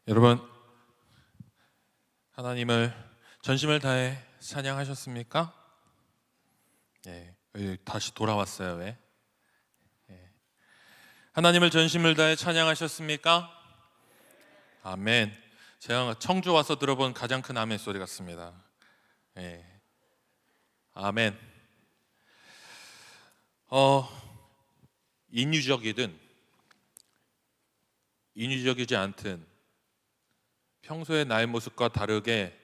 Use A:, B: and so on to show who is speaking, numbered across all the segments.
A: 여러분, 하나님을 전심을 다해 찬양하셨습니까? 다시 돌아왔어요. 왜? 하나님을 전심을 다해 찬양하셨습니까? 아멘. 제가 청주 와서 들어본 가장 큰 아멘 소리 같습니다. 아멘. 인위적이든 인위적이지 않든 평소의 나의 모습과 다르게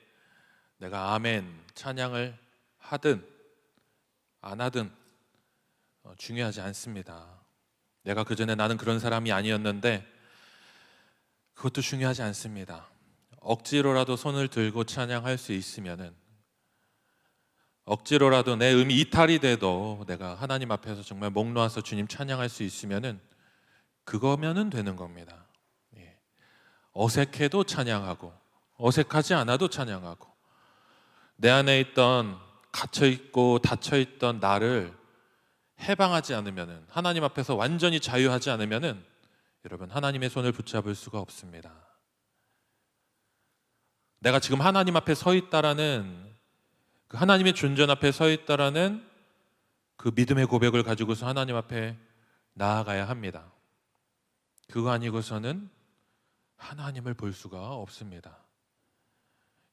A: 내가 아멘 찬양을 하든 안 하든 중요하지 않습니다. 내가 그전에 나는 그런 사람이 아니었는데 그것도 중요하지 않습니다. 억지로라도 손을 들고 찬양할 수 있으면은, 억지로라도 내 음이 이탈이 돼도 내가 하나님 앞에서 정말 목 놓아서 주님 찬양할 수 있으면은 그거면은 되는 겁니다. 어색해도 찬양하고 어색하지 않아도 찬양하고, 내 안에 있던 갇혀있고 닫혀있던 나를 해방하지 않으면은, 하나님 앞에서 완전히 자유하지 않으면은 여러분, 하나님의 손을 붙잡을 수가 없습니다. 내가 지금 하나님 앞에 서 있다라는, 그 하나님의 존전 앞에 서 있다라는 그 믿음의 고백을 가지고서 하나님 앞에 나아가야 합니다. 그거 아니고서는 하나님을 볼 수가 없습니다.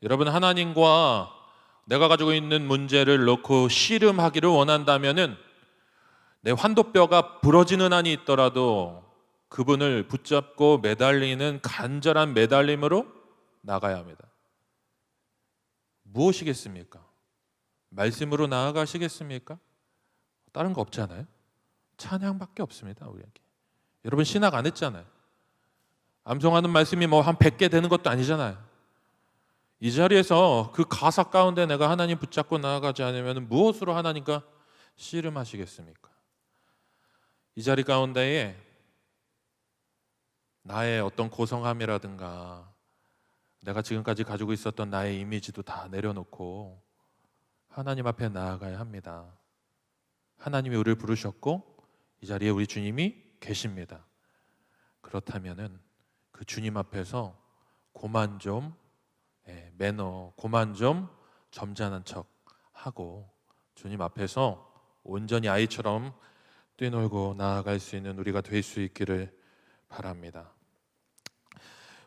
A: 여러분, 하나님과 내가 가지고 있는 문제를 놓고 씨름하기를 원한다면은 내 환도뼈가 부러지는 한이 있더라도 그분을 붙잡고 매달리는 간절한 매달림으로 나가야 합니다. 무엇이겠습니까? 말씀으로 나아가시겠습니까? 다른 거 없잖아요. 찬양밖에 없습니다, 우리에게. 여러분, 신학 안 했잖아요. 암송하는 말씀이 뭐 한 100개 되는 것도 아니잖아요. 이 자리에서 그 가사 가운데 내가 하나님 붙잡고 나아가지 않으면 무엇으로 하나님과 씨름하시겠습니까? 이 자리 가운데에 나의 어떤 고성함이라든가 내가 지금까지 가지고 있었던 나의 이미지도 다 내려놓고 하나님 앞에 나아가야 합니다. 하나님이 우리를 부르셨고 이 자리에 우리 주님이 계십니다. 그렇다면은 그 주님 앞에서 고만 좀 매너, 고만 좀 점잖은 척 하고 주님 앞에서 온전히 아이처럼 뛰놀고 나아갈 수 있는 우리가 될 수 있기를 바랍니다.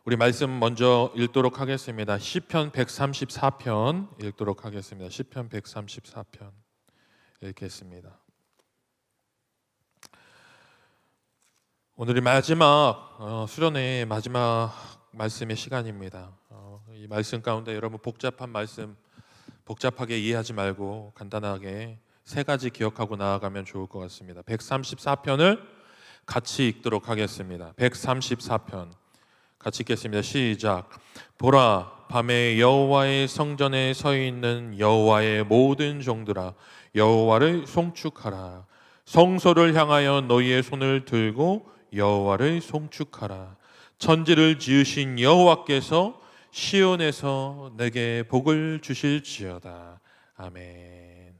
A: 우리 말씀 먼저 읽도록 하겠습니다. 시편 134편 읽도록 하겠습니다. 시편 134편 읽겠습니다. 오늘이 마지막 수련회의 마지막 말씀의 시간입니다. 이 말씀 가운데 여러분, 복잡한 말씀 복잡하게 이해하지 말고 간단하게 세 가지 기억하고 나아가면 좋을 것 같습니다. 134편을 같이 읽도록 하겠습니다. 134편 같이 읽겠습니다. 시작. 보라, 밤에 여호와의 성전에 서 있는 여호와의 모든 종들아, 여호와를 송축하라. 성소를 향하여 너희의 손을 들고 여호와를 송축하라. 천지를 지으신 여호와께서 시온에서 내게 복을 주실지어다. 아멘.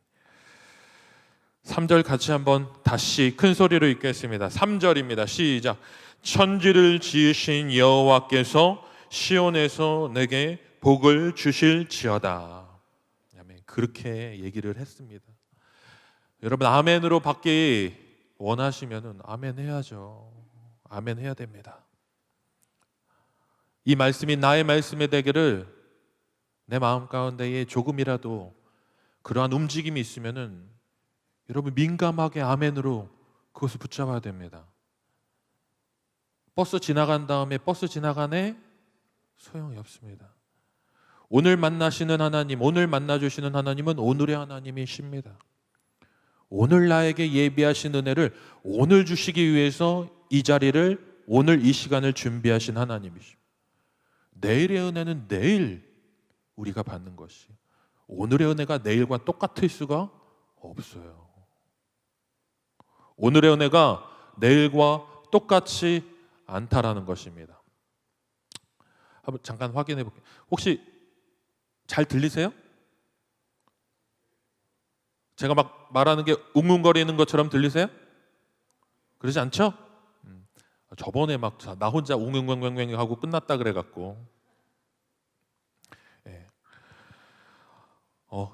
A: 3절 같이 한번 다시 큰 소리로 읽겠습니다. 3절입니다. 시작. 천지를 지으신 여호와께서 시온에서 내게 복을 주실지어다. 아멘. 그렇게 얘기를 했습니다. 여러분, 아멘으로 받기 원하시면은 아멘 해야죠. 아멘 해야 됩니다. 이 말씀이 나의 말씀이 되기를 내 마음 가운데에 조금이라도 그러한 움직임이 있으면은 여러분, 민감하게 아멘으로 그것을 붙잡아야 됩니다. 버스 지나간 다음에 버스 지나가네? 소용이 없습니다. 오늘 만나시는 하나님, 오늘 만나주시는 하나님은 오늘의 하나님이십니다. 오늘 나에게 예비하신 은혜를 오늘 주시기 위해서 이 자리를, 오늘 이 시간을 준비하신 하나님이십니다. 내일의 은혜는 내일 우리가 받는 것이, 오늘의 은혜가 내일과 똑같을 수가 없어요. 오늘의 은혜가 내일과 똑같이 않다라는 것입니다. 한번 잠깐 확인해 볼게요. 혹시 잘 들리세요? 제가 막 말하는 게 웅웅거리는 것처럼 들리세요? 그러지 않죠? 저번에 막 나 혼자 웅웅웅웅 하고 끝났다 그래갖고. 예.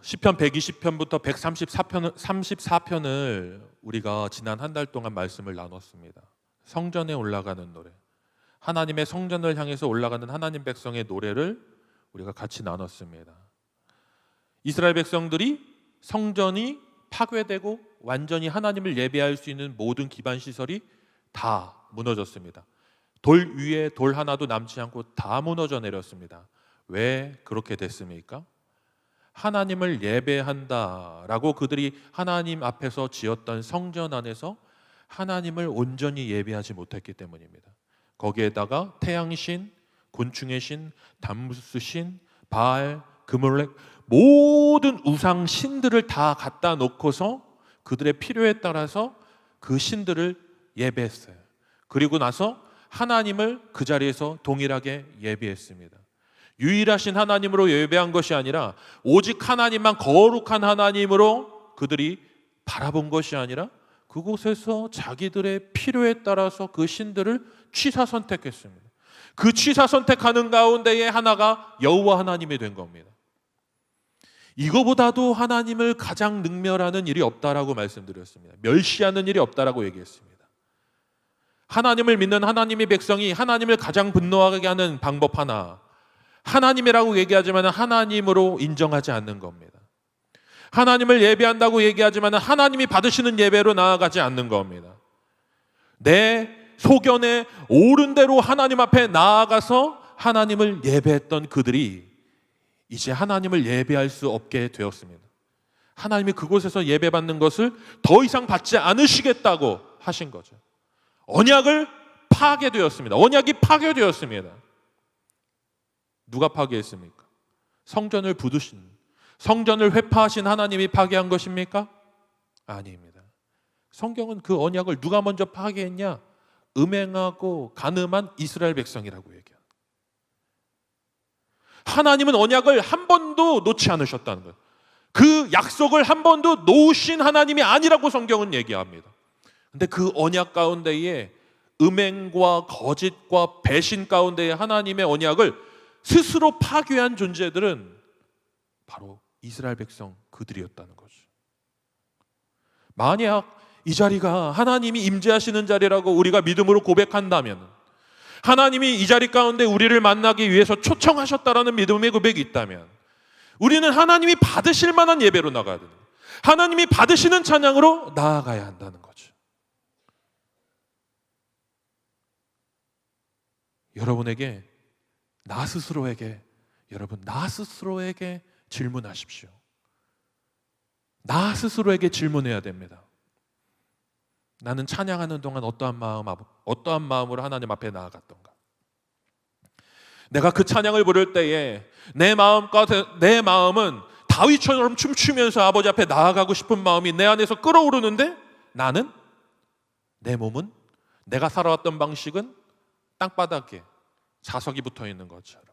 A: 시편 120편부터 134편을 우리가 지난 한 달 동안 말씀을 나눴습니다. 성전에 올라가는 노래, 하나님의 성전을 향해서 올라가는 하나님 백성의 노래를 우리가 같이 나눴습니다. 이스라엘 백성들이 성전이 파괴되고 완전히 하나님을 예배할 수 있는 모든 기반 시설이 다 무너졌습니다. 돌 위에 돌 하나도 남지 않고 다 무너져 내렸습니다. 왜 그렇게 됐습니까? 하나님을 예배한다라고 그들이 하나님 앞에서 지었던 성전 안에서 하나님을 온전히 예배하지 못했기 때문입니다. 거기에다가 태양신, 곤충의 신, 담무스신, 바알, 그몰렉 모든 우상 신들을 다 갖다 놓고서 그들의 필요에 따라서 그 신들을 예배했어요. 그리고 나서 하나님을 그 자리에서 동일하게 예배했습니다. 유일하신 하나님으로 예배한 것이 아니라 오직 하나님만 거룩한 하나님으로 그들이 바라본 것이 아니라 그곳에서 자기들의 필요에 따라서 그 신들을 취사 선택했습니다. 그 취사 선택하는 가운데에 하나가 여호와 하나님이 된 겁니다. 이거보다도 하나님을 가장 능멸하는 일이 없다라고 말씀드렸습니다. 멸시하는 일이 없다라고 얘기했습니다. 하나님을 믿는 하나님의 백성이 하나님을 가장 분노하게 하는 방법 하나, 하나님이라고 얘기하지만 하나님으로 인정하지 않는 겁니다. 하나님을 예배한다고 얘기하지만 하나님이 받으시는 예배로 나아가지 않는 겁니다. 내 소견에 옳은 대로 하나님 앞에 나아가서 하나님을 예배했던 그들이 이제 하나님을 예배할 수 없게 되었습니다. 하나님이 그곳에서 예배받는 것을 더 이상 받지 않으시겠다고 하신 거죠. 언약을 파괴되었습니다. 언약이 파괴되었습니다. 누가 파괴했습니까? 성전을 부두신, 성전을 회파하신 하나님이 파괴한 것입니까? 아닙니다. 성경은 그 언약을 누가 먼저 파괴했냐? 음행하고 간음한 이스라엘 백성이라고 얘기합니다. 하나님은 언약을 한 번도 놓지 않으셨다는 거예요. 그 약속을 한 번도 놓으신 하나님이 아니라고 성경은 얘기합니다. 근데 그 언약 가운데에 음행과 거짓과 배신 가운데에 하나님의 언약을 스스로 파괴한 존재들은 바로 이스라엘 백성 그들이었다는 거죠. 만약 이 자리가 하나님이 임재하시는 자리라고 우리가 믿음으로 고백한다면, 하나님이 이 자리 가운데 우리를 만나기 위해서 초청하셨다라는 믿음의 고백이 있다면, 우리는 하나님이 받으실 만한 예배로 나가야 됩니다. 하나님이 받으시는 찬양으로 나아가야 한다는 거죠. 여러분에게, 나 스스로에게 질문하십시오. 나 스스로에게 질문해야 됩니다. 나는 찬양하는 동안 어떠한 마음으로 하나님 앞에 나아갔던가? 내가 그 찬양을 부를 때에 내 마음은 다윗처럼 춤추면서 아버지 앞에 나아가고 싶은 마음이 내 안에서 끓어오르는데, 나는, 내 몸은, 내가 살아왔던 방식은 땅바닥에 자석이 붙어 있는 것처럼,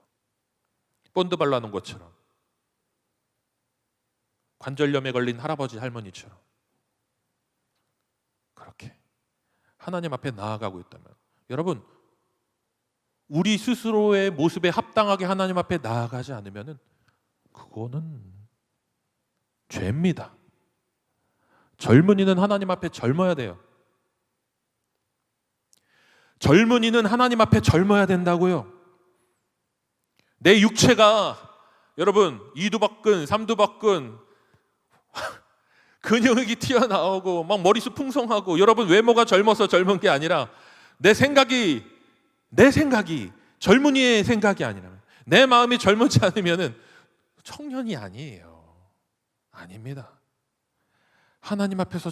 A: 본드 발라놓은 것처럼, 관절염에 걸린 할아버지 할머니처럼 그렇게 하나님 앞에 나아가고 있다면, 여러분, 우리 스스로의 모습에 합당하게 하나님 앞에 나아가지 않으면 그거는 죄입니다. 젊은이는 하나님 앞에 젊어야 돼요. 젊은이는 하나님 앞에 젊어야 된다고요. 내 육체가, 여러분, 이두박근, 삼두박근, 근육이 튀어나오고 막 머리숱 풍성하고, 여러분 외모가 젊어서 젊은 게 아니라 내 생각이 젊은이의 생각이 아니라 내 마음이 젊지 않으면 청년이 아니에요. 아닙니다. 하나님 앞에서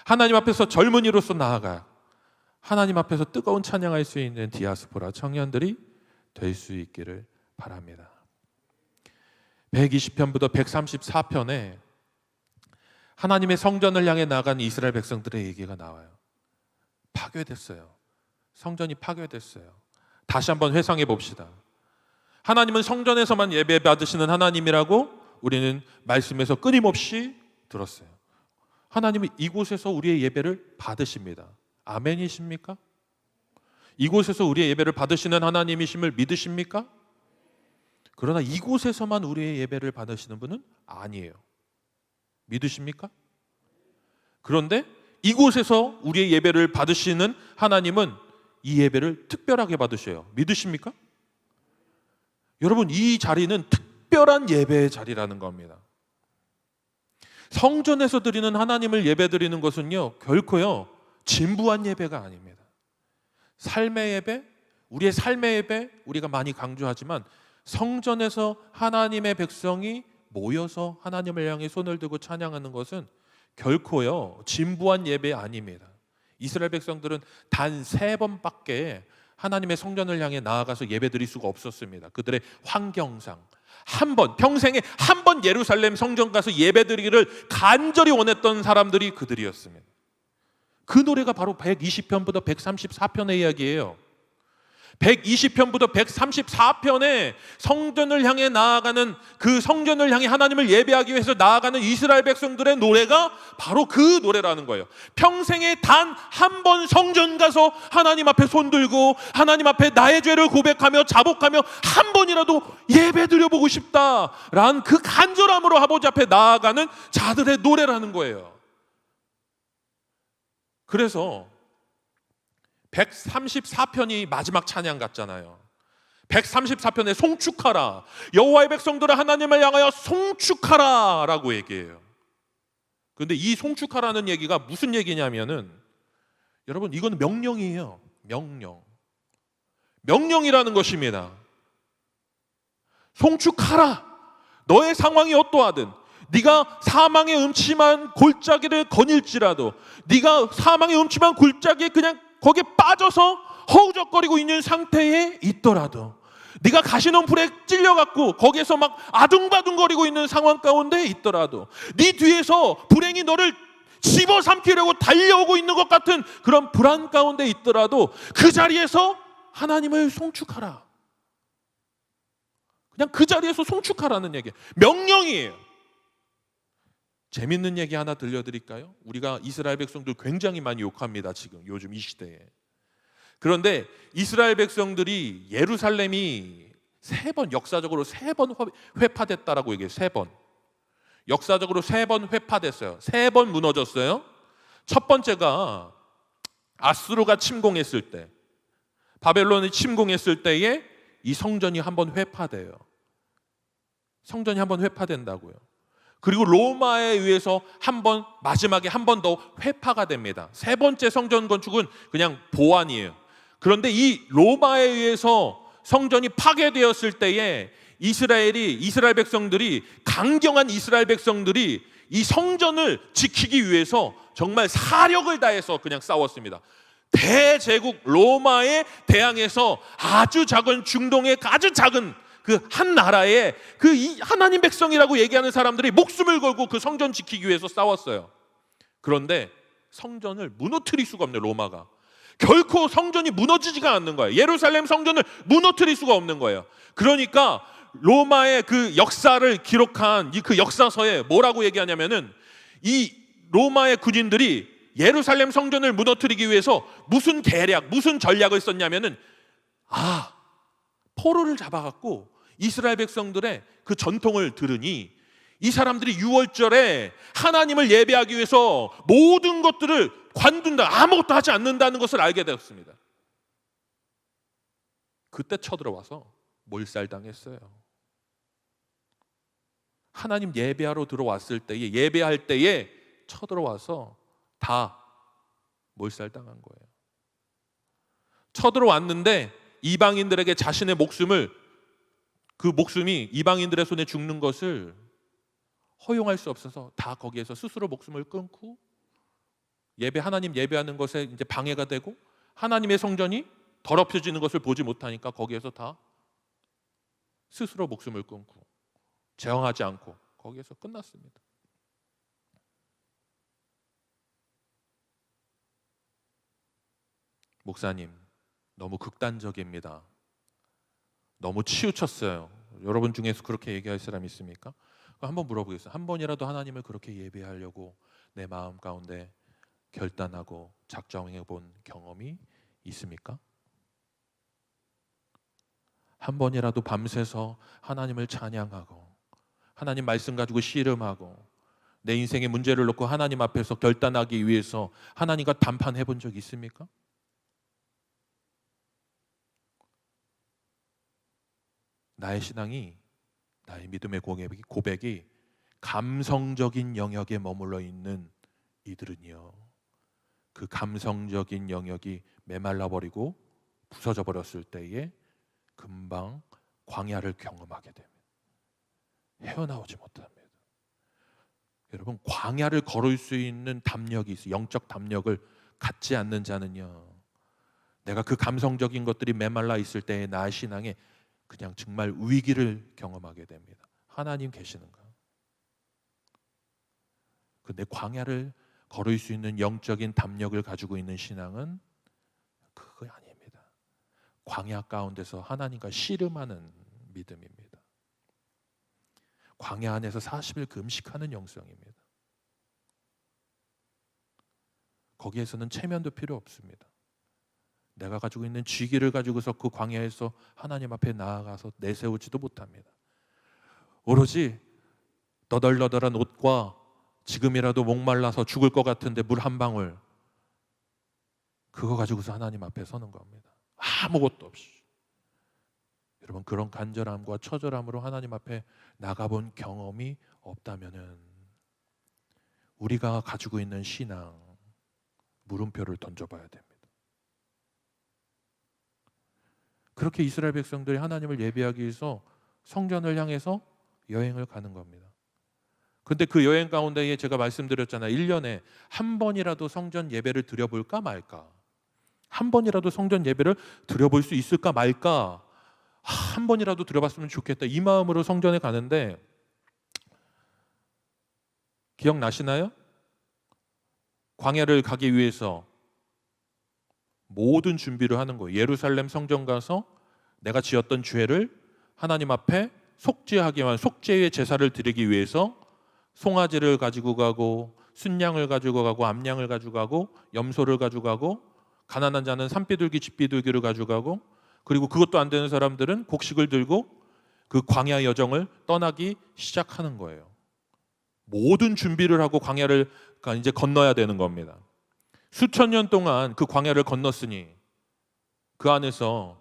A: 하나님 앞에서 젊은이로서 나아가요. 하나님 앞에서 뜨거운 찬양할 수 있는 디아스포라 청년들이 될 수 있기를 바랍니다. 120편부터 134편에 하나님의 성전을 향해 나간 이스라엘 백성들의 얘기가 나와요. 파괴됐어요. 성전이 파괴됐어요. 다시 한번 회상해 봅시다. 하나님은 성전에서만 예배 받으시는 하나님이라고 우리는 말씀에서 끊임없이 들었어요. 하나님은 이곳에서 우리의 예배를 받으십니다. 아멘이십니까? 이곳에서 우리의 예배를 받으시는 하나님이심을 믿으십니까? 그러나 이곳에서만 우리의 예배를 받으시는 분은 아니에요. 믿으십니까? 그런데 이곳에서 우리의 예배를 받으시는 하나님은 이 예배를 특별하게 받으셔요. 믿으십니까? 여러분, 이 자리는 특별한 예배의 자리라는 겁니다. 성전에서 드리는 하나님을 예배드리는 것은요, 결코요 진부한 예배가 아닙니다. 삶의 예배, 우리의 삶의 예배 우리가 많이 강조하지만 성전에서 하나님의 백성이 모여서 하나님을 향해 손을 들고 찬양하는 것은 결코요 진부한 예배 아닙니다. 이스라엘 백성들은 단 3번밖에 하나님의 성전을 향해 나아가서 예배드릴 수가 없었습니다. 그들의 환경상 평생에 한 번 예루살렘 성전 가서 예배드리기를 간절히 원했던 사람들이 그들이었습니다. 그 노래가 바로 120편부터 134편의 이야기예요. 120편부터 134편에 성전을 향해 나아가는, 그 성전을 향해 하나님을 예배하기 위해서 나아가는 이스라엘 백성들의 노래가 바로 그 노래라는 거예요. 평생에 단 한 번 성전 가서 하나님 앞에 손 들고 하나님 앞에 나의 죄를 고백하며 자복하며 한 번이라도 예배 드려보고 싶다라는 그 간절함으로 아버지 앞에 나아가는 자들의 노래라는 거예요. 그래서 134편이 마지막 찬양 같잖아요. 134편에 송축하라, 여호와의 백성들아 하나님을 향하여 송축하라 라고 얘기해요. 그런데 이 송축하라는 얘기가 무슨 얘기냐면은, 여러분, 이건 명령이에요. 명령이라는 것입니다. 송축하라. 너의 상황이 어떠하든, 네가 사망의 음침한 골짜기를 거닐지라도, 네가 사망의 음침한 골짜기에 그냥 거기에 빠져서 허우적거리고 있는 상태에 있더라도, 네가 가시는 불에 찔려갖고 거기에서 막 아둥바둥거리고 있는 상황 가운데 있더라도, 네 뒤에서 불행이 너를 집어삼키려고 달려오고 있는 것 같은 그런 불안 가운데 있더라도 그 자리에서 하나님을 송축하라. 그냥 그 자리에서 송축하라는 얘기예요. 명령이에요. 재밌는 얘기 하나 들려드릴까요? 우리가 이스라엘 백성들 굉장히 많이 욕합니다, 지금 요즘 이 시대에. 그런데 이스라엘 백성들이 예루살렘이 역사적으로 3번 회파됐다라고 얘기해요. 3번. 역사적으로 3번 회파됐어요. 3번 무너졌어요. 첫 번째가 아수르가 침공했을 때, 바벨론이 침공했을 때에 이 성전이 한번 회파돼요. 성전이 한번 회파된다고요. 그리고 로마에 의해서 마지막에 한 번 더 회파가 됩니다. 3번째 성전 건축은 그냥 보완이에요. 그런데 이 로마에 의해서 성전이 파괴되었을 때에 이스라엘 백성들이, 강경한 이스라엘 백성들이 이 성전을 지키기 위해서 정말 사력을 다해서 그냥 싸웠습니다. 대제국 로마에 대항해서 아주 작은, 중동의 아주 작은 그 한 나라에 그 하나님 백성이라고 얘기하는 사람들이 목숨을 걸고 그 성전 지키기 위해서 싸웠어요. 그런데 성전을 무너뜨릴 수가 없네요. 로마가 결코 성전이 무너지지가 않는 거예요. 예루살렘 성전을 무너뜨릴 수가 없는 거예요. 그러니까 로마의 그 역사를 기록한 그 역사서에 뭐라고 얘기하냐면은, 이 로마의 군인들이 예루살렘 성전을 무너뜨리기 위해서 무슨 계략, 무슨 전략을 썼냐면은, 포로를 잡아갖고 이스라엘 백성들의 그 전통을 들으니 이 사람들이 6월절에 하나님을 예배하기 위해서 모든 것들을 관둔다, 아무것도 하지 않는다는 것을 알게 되었습니다. 그때 쳐들어와서 몰살당했어요. 하나님 예배하러 들어왔을 때에, 예배할 때에 쳐들어와서 다 몰살당한 거예요. 쳐들어왔는데 이방인들에게 자신의 목숨이 이방인들의 손에 죽는 것을 허용할 수 없어서 다 거기에서 스스로 목숨을 끊고, 하나님 예배하는 것에 이제 방해가 되고 하나님의 성전이 더럽혀지는 것을 보지 못하니까 거기에서 다 스스로 목숨을 끊고 저항하지 않고 거기에서 끝났습니다. 목사님, 너무 극단적입니다. 너무 치우쳤어요. 여러분 중에서 그렇게 얘기할 사람 있습니까? 한번 물어보겠습니다. 한 번이라도 하나님을 그렇게 예배하려고 내 마음 가운데 결단하고 작정해 본 경험이 있습니까? 한 번이라도 밤새서 하나님을 찬양하고 하나님 말씀 가지고 씨름하고 내 인생의 문제를 놓고 하나님 앞에서 결단하기 위해서 하나님과 담판해 본 적 있습니까? 나의 신앙이, 나의 믿음의 고백이 감성적인 영역에 머물러 있는 이들은요, 그 감성적인 영역이 메말라 버리고 부서져 버렸을 때에 금방 광야를 경험하게 됩니다. 헤어나오지 못합니다. 여러분, 광야를 걸을 수 있는 담력이 있어요. 영적 담력을 갖지 않는 자는요, 내가 그 감성적인 것들이 메말라 있을 때의 나의 신앙에 그냥 정말 위기를 경험하게 됩니다. 하나님 계시는가? 근데 광야를 걸을 수 있는 영적인 담력을 가지고 있는 신앙은 그거 아닙니다. 광야 가운데서 하나님과 씨름하는 믿음입니다. 광야 안에서 40일 금식하는 영성입니다. 거기에서는 체면도 필요 없습니다. 내가 가지고 있는 쥐기를 가지고서 그 광야에서 하나님 앞에 나아가서 내세우지도 못합니다. 오로지 너덜너덜한 옷과 지금이라도 목말라서 죽을 것 같은데 물 한 방울, 그거 가지고서 하나님 앞에 서는 겁니다. 아무것도 없이. 여러분, 그런 간절함과 처절함으로 하나님 앞에 나가본 경험이 없다면은 우리가 가지고 있는 신앙 물음표를 던져봐야 됩니다. 그렇게 이스라엘 백성들이 하나님을 예배하기 위해서 성전을 향해서 여행을 가는 겁니다. 근데 그 여행 가운데에 제가 말씀드렸잖아요. 1년에 한 번이라도 성전 예배를 드려볼까 말까. 한 번이라도 성전 예배를 드려볼 수 있을까 말까. 한 번이라도 드려봤으면 좋겠다, 이 마음으로 성전에 가는데, 기억나시나요? 광야를 가기 위해서 모든 준비를 하는 거예요. 예루살렘 성전 가서 내가 지었던 죄를 하나님 앞에 속죄하기 위한 속죄의 제사를 드리기 위해서 송아지를 가지고 가고 순양을 가지고 가고 암양을 가지고 가고 염소를 가지고 가고, 가난한 자는 산비둘기 집비둘기를 가지고 가고, 그리고 그것도 안 되는 사람들은 곡식을 들고 그 광야 여정을 떠나기 시작하는 거예요. 모든 준비를 하고 광야를 이제 건너야 되는 겁니다. 수천 년 동안 그 광야를 건넜으니 그 안에서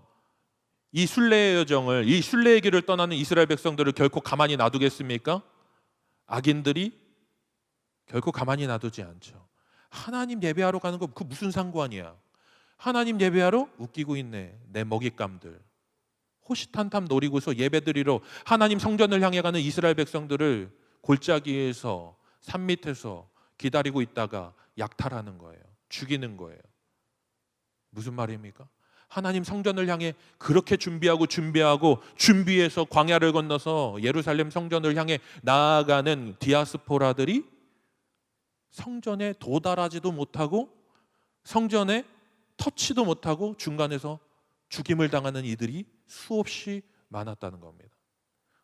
A: 이 순례의 여정을, 이 순례의 길을 떠나는 이스라엘 백성들을 결코 가만히 놔두겠습니까? 악인들이 결코 가만히 놔두지 않죠. 하나님 예배하러 가는 거 그 무슨 상관이야? 하나님 예배하러 웃기고 있네, 내 먹잇감들. 호시탄탐 노리고서 예배드리러 하나님 성전을 향해 가는 이스라엘 백성들을 골짜기에서 산 밑에서 기다리고 있다가 약탈하는 거예요. 죽이는 거예요. 무슨 말입니까? 하나님 성전을 향해 그렇게 준비해서 광야를 건너서 예루살렘 성전을 향해 나아가는 디아스포라들이 성전에 도달하지도 못하고 성전에 터치도 못하고 중간에서 죽임을 당하는 이들이 수없이 많았다는 겁니다.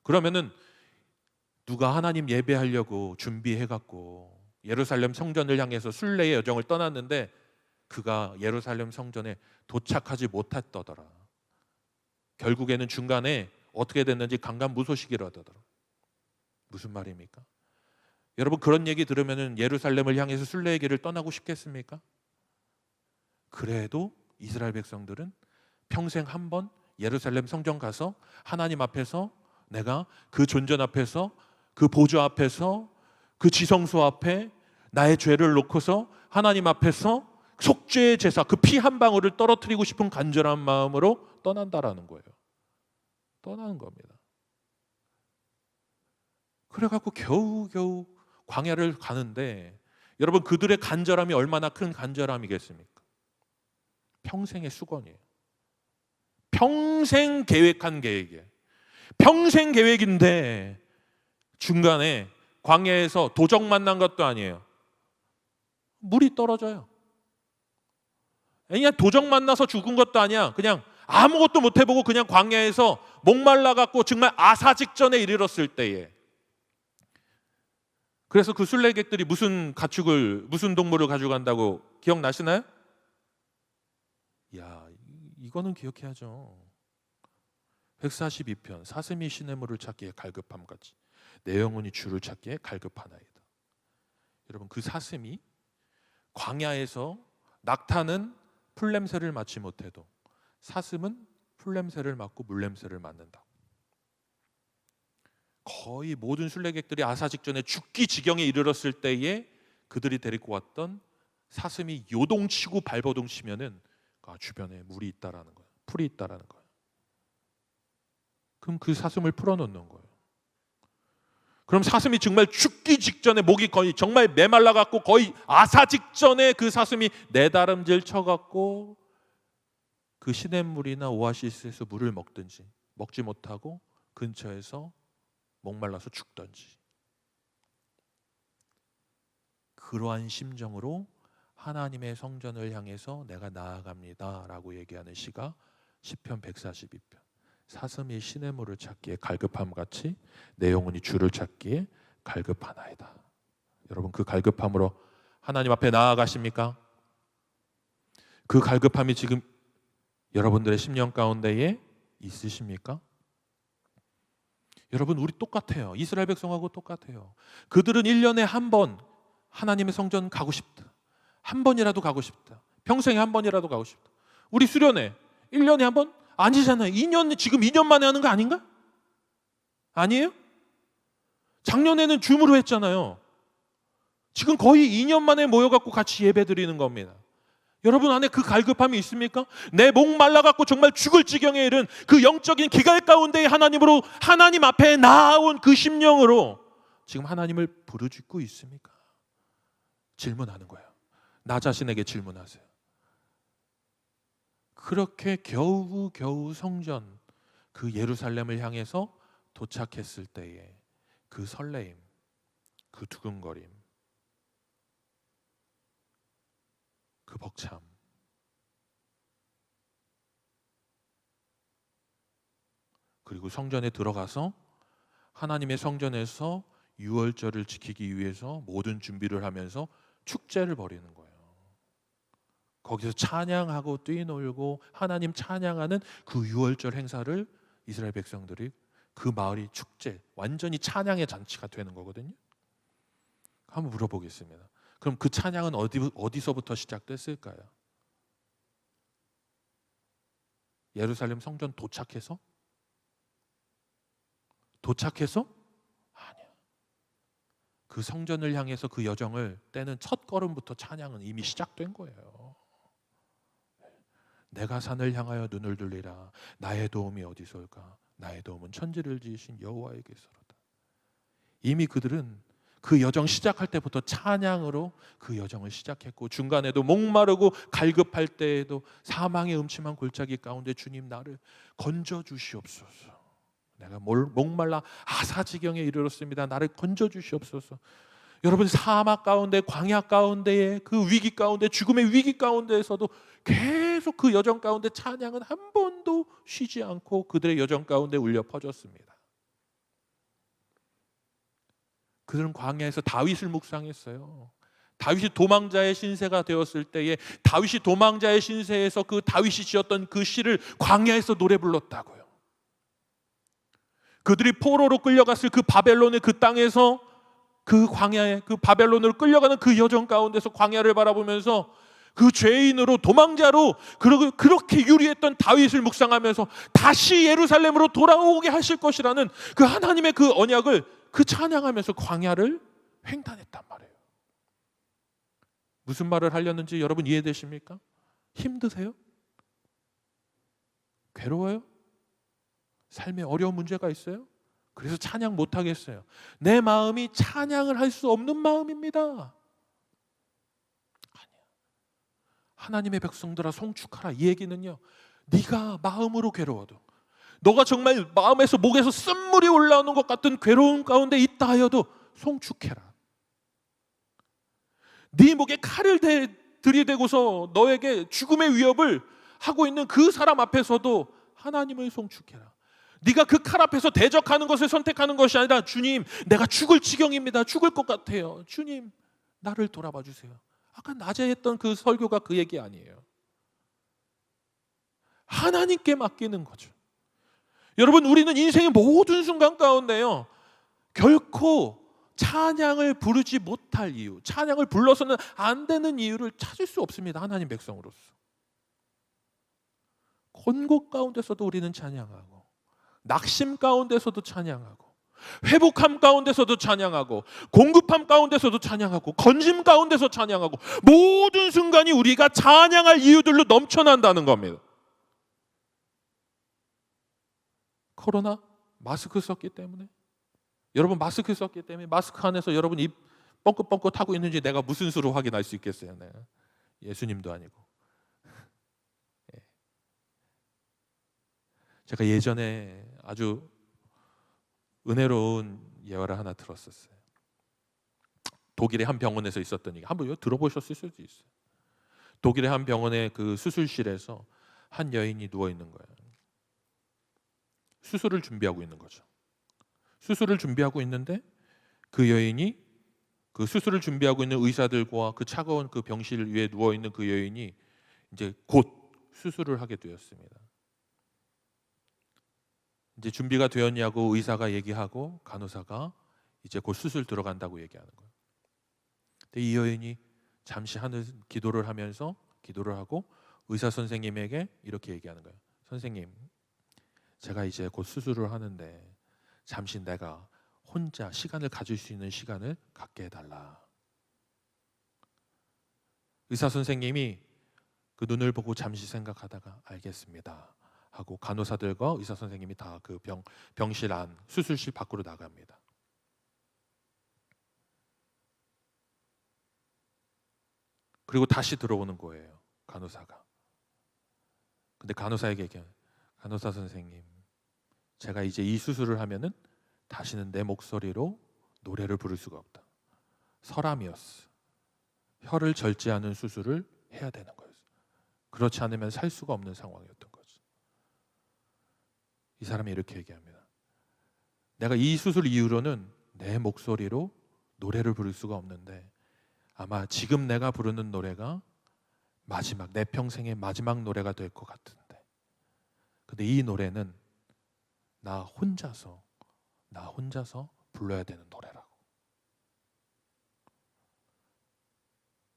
A: 그러면은 누가 하나님 예배하려고 준비해갖고 예루살렘 성전을 향해서 순례의 여정을 떠났는데 그가 예루살렘 성전에 도착하지 못했더더라. 결국에는 중간에 어떻게 됐는지 강간무소식이라더더라. 무슨 말입니까? 여러분, 그런 얘기 들으면 예루살렘을 향해서 순례의 길을 떠나고 싶겠습니까? 그래도 이스라엘 백성들은 평생 한 번 예루살렘 성전 가서 하나님 앞에서, 내가 그 존전 앞에서, 그 보좌 앞에서, 그 지성소 앞에 나의 죄를 놓고서 하나님 앞에서 속죄의 제사, 그 피 한 방울을 떨어뜨리고 싶은 간절한 마음으로 떠난다라는 거예요. 떠나는 겁니다. 그래갖고 겨우겨우 광야를 가는데, 여러분, 그들의 간절함이 얼마나 큰 간절함이겠습니까? 평생의 수건이에요. 평생 계획한 계획이에요. 평생 계획인데 중간에 광야에서 도적 만난 것도 아니에요. 물이 떨어져요. 그냥 도적 만나서 죽은 것도 아니야. 그냥 아무것도 못 해보고 그냥 광야에서 목말라갖고 정말 아사 직전에 이르렀을 때에, 그래서 그 순례객들이 무슨 동물을 가져간다고 142편 사슴이 시냇물을 찾기에 갈급함같이 내 영혼이 주를 찾기에 갈급하나이다. 여러분, 그 사슴이 광야에서 낙타는 풀냄새를 맡지 못해도 사슴은 풀냄새를 맡고 물냄새를 맡는다. 거의 모든 순례객들이 아사 직전에 죽기 지경에 이르렀을 때에 그들이 데리고 왔던 사슴이 요동치고 발버둥치면은 주변에 물이 있다라는 거예요. 풀이 있다라는 거예요. 그럼 그 사슴을 풀어놓는 거예요. 그럼 사슴이 정말 죽기 직전에 목이 거의 정말 메말라 갖고 거의 아사 직전에 그 사슴이 내다름질 쳐갖고 그 시냇물이나 오아시스에서 물을 먹든지 먹지 못하고 근처에서 목말라서 죽든지, 그러한 심정으로 하나님의 성전을 향해서 내가 나아갑니다 라고 얘기하는 시가 시편 142편. 사슴이 시냇물을 찾기에 갈급함같이 내 영혼이 주를 찾기에 갈급하나이다. 여러분, 그 갈급함으로 하나님 앞에 나아가십니까? 그 갈급함이 지금 여러분들의 심령 가운데에 있으십니까? 여러분, 우리 똑같아요. 이스라엘 백성하고 똑같아요. 그들은 1년에 한 번 하나님의 성전 가고 싶다. 한 번이라도 가고 싶다. 평생에 한 번이라도 가고 싶다. 우리 수련회 1년에 한 번? 아니잖아요. 2년, 지금 2년 만에 하는 거 아닌가? 아니에요? 작년에는 줌으로 했잖아요. 지금 거의 2년 만에 모여갖고 같이 예배 드리는 겁니다. 여러분 안에 그 갈급함이 있습니까? 내 목 말라갖고 정말 죽을 지경에 이른 그 영적인 기갈 가운데 하나님으로, 하나님 앞에 나아온 그 심령으로 지금 하나님을 부르짖고 있습니까? 질문하는 거예요. 나 자신에게 질문하세요. 그렇게 겨우겨우 성전, 그 예루살렘을 향해서 도착했을 때에 그 설레임, 그 두근거림, 그 벅참, 그리고 성전에 들어가서 하나님의 성전에서 유월절을 지키기 위해서 모든 준비를 하면서 축제를 벌이는 거예요. 거기서 찬양하고 뛰놀고 하나님 찬양하는 그 유월절 행사를 이스라엘 백성들이, 그 마을이 축제, 완전히 찬양의 잔치가 되는 거거든요. 한번 물어보겠습니다. 그럼 그 찬양은 어디서부터 시작됐을까요? 예루살렘 성전 도착해서? 아니야. 그 성전을 향해서 그 여정을 떼는 첫 걸음부터 찬양은 이미 시작된 거예요. 내가 산을 향하여 눈을 들리라. 나의 도움이 어디서 올까? 나의 도움은 천지를 지으신 여호와에게서로다. 이미 그들은 그 여정 시작할 때부터 찬양으로 그 여정을 시작했고, 중간에도 목마르고 갈급할 때에도 사망의 음침한 골짜기 가운데 주님 나를 건져 주시옵소서. 내가 목말라 아사지경에 이르렀습니다. 나를 건져 주시옵소서. 여러분, 사막 가운데, 광야 가운데에 그 위기 가운데, 죽음의 위기 가운데에서도 계속 그 여정 가운데 찬양은 한 번도 쉬지 않고 그들의 여정 가운데 울려 퍼졌습니다. 그들은 광야에서 다윗을 묵상했어요. 다윗이 도망자의 신세가 되었을 때에 다윗이 도망자의 신세에서 그 다윗이 지었던 그 시를 광야에서 노래 불렀다고요. 그들이 포로로 끌려갔을 그 바벨론의 그 땅에서, 그 광야에, 그 바벨론으로 끌려가는 그 여정 가운데서 광야를 바라보면서 그 죄인으로, 도망자로 그렇게 유리했던 다윗을 묵상하면서 다시 예루살렘으로 돌아오게 하실 것이라는 그 하나님의 그 언약을 그 찬양하면서 광야를 횡단했단 말이에요. 무슨 말을 하려는지 여러분 이해되십니까? 힘드세요? 괴로워요? 삶에 어려운 문제가 있어요? 그래서 찬양 못하겠어요. 내 마음이 찬양을 할 수 없는 마음입니다. 아니야. 하나님의 백성들아 송축하라, 이 얘기는요, 네가 마음으로 괴로워도, 너가 정말 마음에서, 목에서 쓴물이 올라오는 것 같은 괴로움 가운데 있다 하여도 송축해라. 네 목에 칼을 들이대고서 너에게 죽음의 위협을 하고 있는 그 사람 앞에서도 하나님을 송축해라. 네가 그 칼 앞에서 대적하는 것을 선택하는 것이 아니라, 주님, 내가 죽을 지경입니다. 죽을 것 같아요. 주님, 나를 돌아봐 주세요. 아까 낮에 했던 그 설교가 그 얘기 아니에요. 하나님께 맡기는 거죠. 여러분, 우리는 인생의 모든 순간 가운데요, 결코 찬양을 부르지 못할 이유, 찬양을 불러서는 안 되는 이유를 찾을 수 없습니다. 하나님 백성으로서 곤곡 가운데서도 우리는 찬양하고, 낙심 가운데서도 찬양하고, 회복함 가운데서도 찬양하고, 공급함 가운데서도 찬양하고, 건짐 가운데서 찬양하고, 모든 순간이 우리가 찬양할 이유들로 넘쳐난다는 겁니다. 코로나 마스크 썼기 때문에, 여러분 마스크 썼기 때문에 마스크 안에서 여러분 입 뻥긋뻥긋 하고 있는지 내가 무슨 수로 확인할 수 있겠어요? 내가 예수님도 아니고. 제가 예전에 아주 은혜로운 예화를 하나 들었었어요. 독일의 한 병원에서 있었던 얘기, 한번 들어보셨을 수도 있어요. 독일의 한 병원의 그 수술실에서 한 여인이 누워 있는 거예요. 수술을 준비하고 있는 거죠. 수술을 준비하고 있는데 그 여인이, 그 수술을 준비하고 있는 의사들과 그 차가운 그 병실 위에 누워 있는 그 여인이 이제 곧 수술을 하게 되었습니다. 이제 준비가 되었냐고 의사가 얘기하고 간호사가 이제 곧 수술 들어간다고 얘기하는 거예요. 근데 이 여인이 잠시 하는 기도를 하면서 기도를 하고 의사 선생님에게 이렇게 얘기하는 거예요. 선생님, 제가 이제 곧 수술을 하는데 잠시 내가 혼자 시간을 가질 수 있는 시간을 갖게 해달라. 의사 선생님이 그 눈을 보고 잠시 생각하다가 알겠습니다 하고 간호사들과 의사 선생님이 다 그 병실 안 수술실 밖으로 나갑니다. 그리고 다시 들어오는 거예요, 간호사가. 근데 간호사에게 얘기해요. 간호사 선생님, 제가 이제 이 수술을 하면은 다시는 내 목소리로 노래를 부를 수가 없다. 설암이었어. 혀를 절제하는 수술을 해야 되는 거였어. 그렇지 않으면 살 수가 없는 상황이었던 거죠. 이 사람이 이렇게 얘기합니다. 내가 이 수술 이후로는 내 목소리로 노래를 부를 수가 없는데 아마 지금 내가 부르는 노래가 마지막, 내 평생의 마지막 노래가 될 것 같은데, 근데 이 노래는 나 혼자서 불러야 되는 노래라고.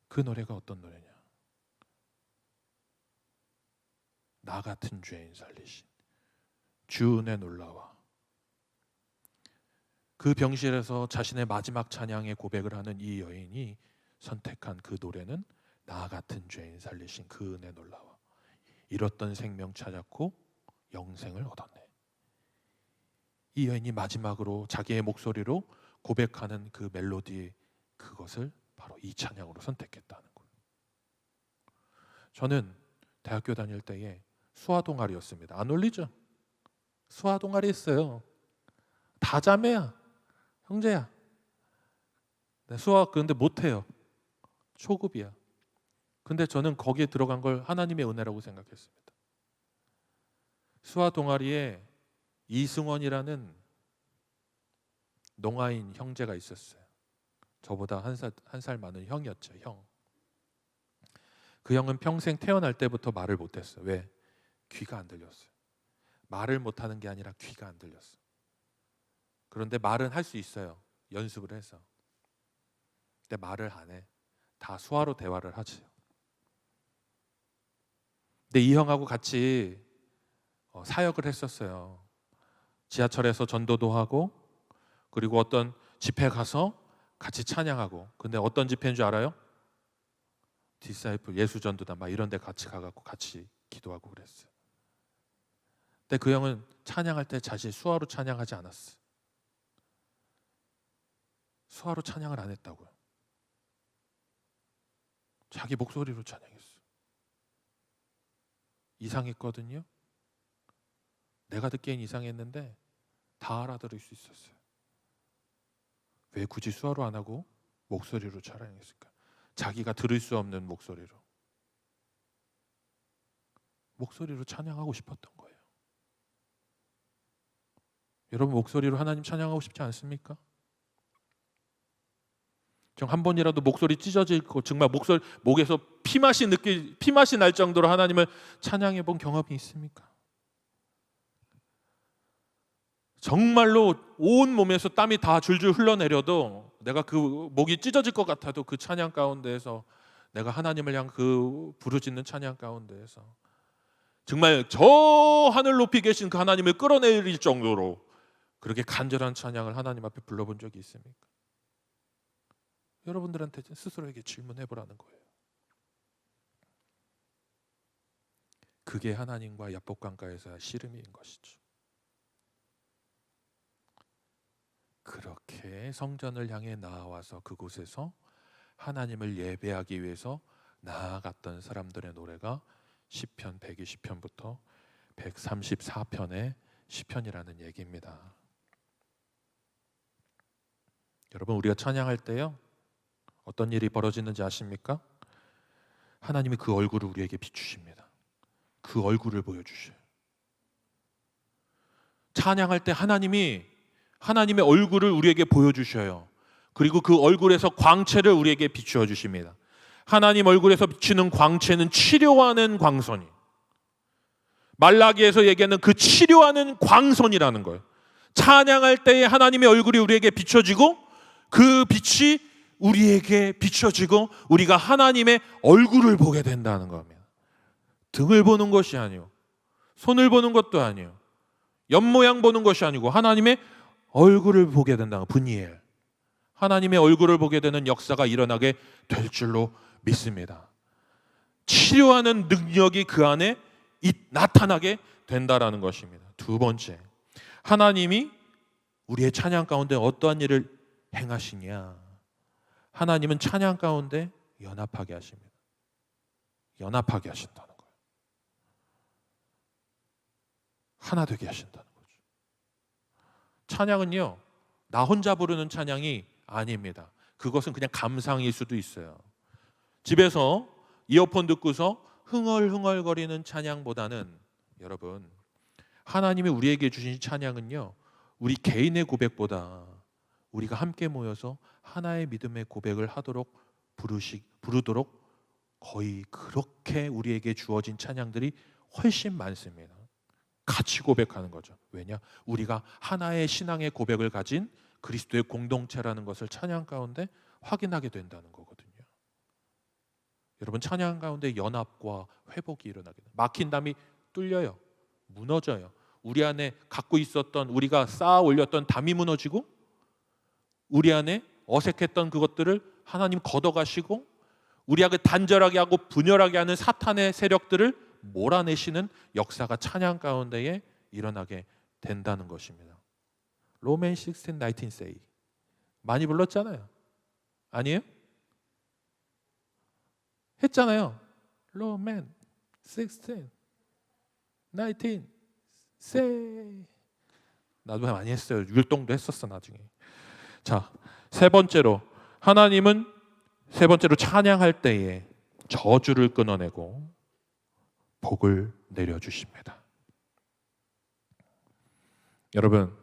A: 그 노래가 어떤 노래냐? 나 같은 죄인 살리신 주 은혜 놀라와. 그 병실에서 자신의 마지막 찬양의 고백을 하는 이 여인이 선택한 그 노래는 나 같은 죄인 살리신 그 은혜 놀라와. 잃었던 생명 찾았고 영생을 얻었네. 이 여인이 마지막으로 자기의 목소리로 고백하는 그 멜로디, 그것을 바로 이 찬양으로 선택했다는 거예요. 저는 대학교 다닐 때에 수화 동아리였습니다. 안 어울리죠? 수화 동아리 했어요. 다 자매야, 형제야. 수화 근데 못해요. 초급이야. 근데 저는 거기에 들어간 걸 하나님의 은혜라고 생각했습니다. 수화 동아리에 이승원이라는 농아인 형제가 있었어요. 저보다 한 살 많은 형이었죠. 형. 그 형은 평생 태어날 때부터 말을 못했어요. 왜? 귀가 안 들렸어요. 말을 못하는 게 아니라 귀가 안 들렸어요. 그런데 말은 할 수 있어요. 연습을 해서. 근데 말을 안 해. 다 수화로 대화를 하지. 근데 이 형하고 같이 사역을 했었어요. 지하철에서 전도도 하고, 그리고 어떤 집회 가서 같이 찬양하고. 근데 어떤 집회인 줄 알아요? 디사이플 예수전도단 막 이런 데 같이 가갖고 같이 기도하고 그랬어요. 근데 그 형은 찬양할 때 자신 수화로 찬양하지 않았어요. 수화로 찬양을 안 했다고요. 자기 목소리로 찬양했어요. 이상했거든요. 내가 듣기엔 이상했는데 다 알아들을 수 있었어요. 왜 굳이 수화로 안 하고 목소리로 찬양했을까? 자기가 들을 수 없는 목소리로 찬양하고 싶었던 거예요. 여러분, 목소리로 하나님 찬양하고 싶지 않습니까? 정 한 번이라도 목소리 찢어질 거, 정말 목에서 피맛이 날 정도로 하나님을 찬양해 본 경험이 있습니까? 정말로 온 몸에서 땀이 다 줄줄 흘러내려도, 내가 그 목이 찢어질 것 같아도 그 찬양 가운데에서, 내가 하나님을 향한 그 부르짖는 찬양 가운데에서 정말 저 하늘 높이 계신 그 하나님을 끌어내릴 정도로 그렇게 간절한 찬양을 하나님 앞에 불러본 적이 있습니까? 여러분들한테 스스로에게 질문해 보라는 거예요. 그게 하나님과 야복강가에서의 씨름인 것이죠. 그렇게 성전을 향해 나아와서 그곳에서 하나님을 예배하기 위해서 나아갔던 사람들의 노래가 시편 120편부터 134편의 시편이라는 얘기입니다. 여러분, 우리가 찬양할 때요, 어떤 일이 벌어지는지 아십니까? 하나님이 그 얼굴을 우리에게 비추십니다. 그 얼굴을 보여주셔요. 찬양할 때 하나님이 하나님의 얼굴을 우리에게 보여주셔요. 그리고 그 얼굴에서 광채를 우리에게 비추어 주십니다. 하나님 얼굴에서 비치는 광채는 치료하는 광선이, 말라기에서 얘기하는 그 치료하는 광선이라는 거예요. 찬양할 때에 하나님의 얼굴이 우리에게 비춰지고, 그 빛이 우리에게 비춰지고 우리가 하나님의 얼굴을 보게 된다는 겁니다. 등을 보는 것이 아니요, 손을 보는 것도 아니요, 옆모양 보는 것이 아니고 하나님의 얼굴을 보게 된다는, 분이엘, 하나님의 얼굴을 보게 되는 역사가 일어나게 될 줄로 믿습니다. 치료하는 능력이 그 안에 나타나게 된다라는 것입니다. 두 번째, 하나님이 우리의 찬양 가운데 어떠한 일을 행하시냐? 하나님은 찬양 가운데 연합하게 하십니다. 연합하게 하신다는 거예요. 하나 되게 하신다는 거죠. 찬양은요, 나 혼자 부르는 찬양이 아닙니다. 그것은 그냥 감상일 수도 있어요. 집에서 이어폰 듣고서 흥얼흥얼거리는 찬양보다는, 여러분, 하나님이 우리에게 주신 찬양은요, 우리 개인의 고백보다 우리가 함께 모여서 하나의 믿음의 고백을 하도록 부르도록 거의 그렇게 우리에게 주어진 찬양들이 훨씬 많습니다. 같이 고백하는 거죠. 왜냐? 우리가 하나의 신앙의 고백을 가진 그리스도의 공동체라는 것을 찬양 가운데 확인하게 된다는 거거든요. 여러분, 찬양 가운데 연합과 회복이 일어나게 돼요. 막힌 담이 뚫려요. 무너져요. 우리 안에 갖고 있었던, 우리가 쌓아 올렸던 담이 무너지고, 우리 안에 어색했던 그것들을 하나님 걷어가시고, 우리에게 단절하게 하고 분열하게 하는 사탄의 세력들을 몰아내시는 역사가 찬양 가운데에 일어나게 된다는 것입니다. 로맨 16, 19 say 많이 불렀잖아요. 아니에요? 했잖아요. 로맨 16, 19 say. 나도 많이 했어요. 율동도 했었어 나중에. 자, 세 번째로, 하나님은 세 번째로 찬양할 때에 저주를 끊어내고 복을 내려주십니다. 여러분,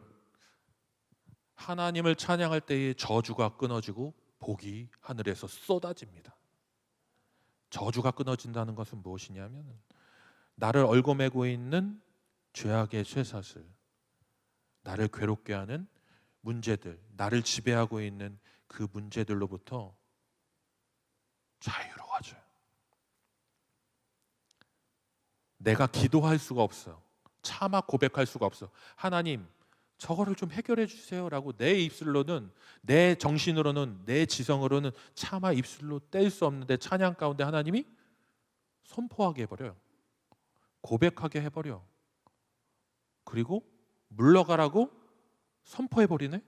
A: 하나님을 찬양할 때에 저주가 끊어지고 복이 하늘에서 쏟아집니다. 저주가 끊어진다는 것은 무엇이냐면, 나를 얽어매고 있는 죄악의 쇠사슬, 나를 괴롭게 하는 문제들, 나를 지배하고 있는 그 문제들로부터 자유로워져요. 내가 기도할 수가 없어요. 차마 고백할 수가 없어. 하나님, 저거를 좀 해결해 주세요라고 내 입술로는, 내 정신으로는, 내 지성으로는 차마 입술로 뗄 수 없는데, 찬양 가운데 하나님이 선포하게 해버려요. 고백하게 해버려. 그리고 물러가라고 선포해버리네.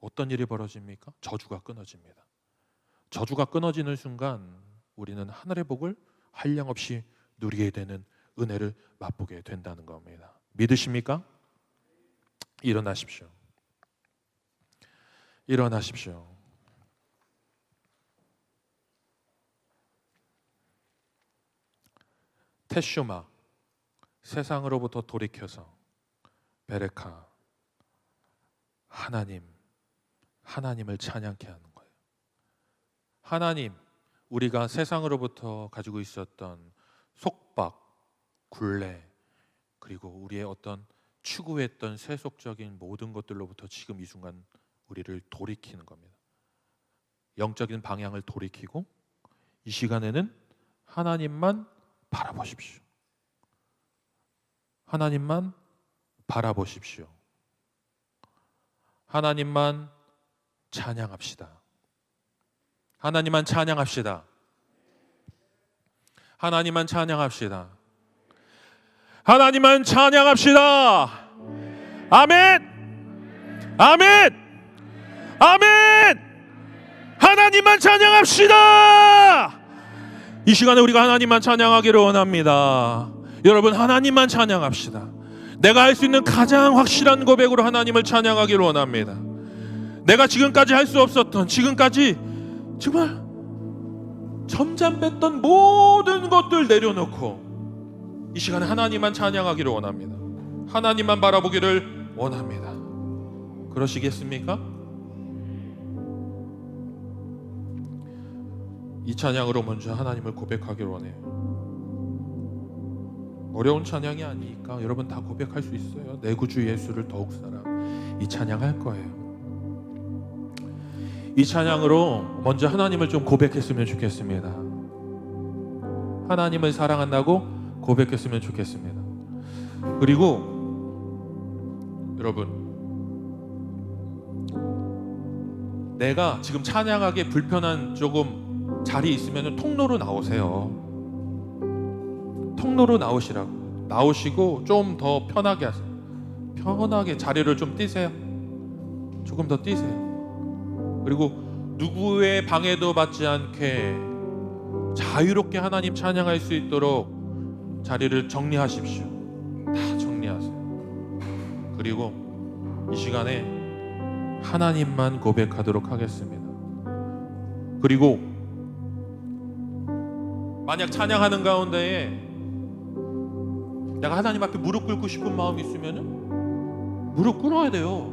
A: 어떤 일이 벌어집니까? 저주가 끊어집니다. 저주가 끊어지는 순간 우리는 하늘의 복을 한량없이 누리게 되는 은혜를 맛보게 된다는 겁니다. 믿으십니까? 일어나십시오. 일어나십시오. 테슈마, 세상으로부터 돌이켜서 베레카, 하나님을 찬양케 하는 거예요. 하나님, 우리가 세상으로부터 가지고 있었던 속박, 굴레, 그리고 우리의 어떤 추구했던 세속적인 모든 것들로부터 지금 이 순간 우리를 돌이키는 겁니다. 영적인 방향을 돌이키고 이 시간에는 하나님만 바라보십시오. 하나님만 바라보십시오. 하나님만 찬양합시다. 하나님만 찬양합시다. 하나님만 찬양합시다. 하나님만 찬양합시다. 아멘. 아멘. 아멘. 하나님만 찬양합시다. 이 시간에 우리가 하나님만 찬양하기를 원합니다. 여러분, 하나님만 찬양합시다. 내가 할 수 있는 가장 확실한 고백으로 하나님을 찬양하기를 원합니다. 내가 지금까지 할 수 없었던, 지금까지 정말 점잠 뺐던 모든 것들 내려놓고 이 시간에 하나님만 찬양하기를 원합니다. 하나님만 바라보기를 원합니다. 그러시겠습니까? 이 찬양으로 먼저 하나님을 고백하기를 원해요. 어려운 찬양이 아니니까 여러분 다 고백할 수 있어요. 내 구주 예수를 더욱 사랑. 이 찬양할 거예요. 이 찬양으로 먼저 하나님을 좀 고백했으면 좋겠습니다. 하나님을 사랑한다고 고백했으면 좋겠습니다. 그리고 여러분, 내가 지금 찬양하기 불편한 조금 자리 있으면 통로로 나오세요. 통로로 나오시라고. 나오시고 좀 더 편하게 하세요. 편하게 자리를 좀 띄세요. 조금 더 띄세요. 그리고 누구의 방해도 받지 않게 자유롭게 하나님 찬양할 수 있도록 자리를 정리하십시오. 다 정리하세요. 그리고 이 시간에 하나님만 고백하도록 하겠습니다. 그리고 만약 찬양하는 가운데에 내가 하나님 앞에 무릎 꿇고 싶은 마음이 있으면 무릎 꿇어야 돼요.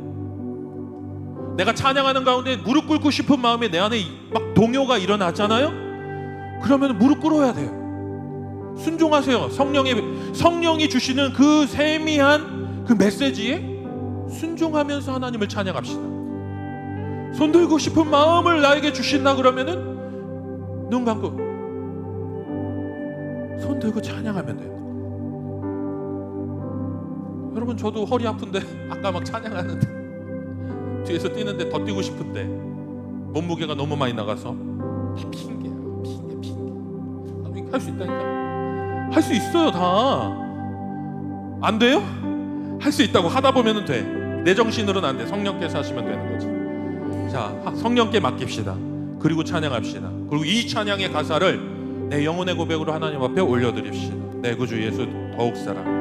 A: 내가 찬양하는 가운데 무릎 꿇고 싶은 마음에 내 안에 막 동요가 일어나잖아요. 그러면 무릎 꿇어야 돼요. 순종하세요. 성령이 주시는 그 세미한 그 메시지에 순종하면서 하나님을 찬양합시다. 손 들고 싶은 마음을 나에게 주신다 그러면은 눈 감고 손 들고 찬양하면 돼요. 여러분, 저도 허리 아픈데 아까 막 찬양하는데 뒤에서 뛰는데 더 뛰고 싶은데 몸무게가 너무 많이 나가서 다 핑계야. 핑계. 할 수 있다니까. 할 수 있어요. 다. 안 돼요? 할 수 있다고 하다 보면은 돼. 내 정신으로는 안 돼. 성령께서 하시면 되는 거지. 자, 성령께 맡깁시다. 그리고 찬양합시다. 그리고 이 찬양의 가사를 내 영혼의 고백으로 하나님 앞에 올려드립시다. 내 구주 예수 더욱 사랑.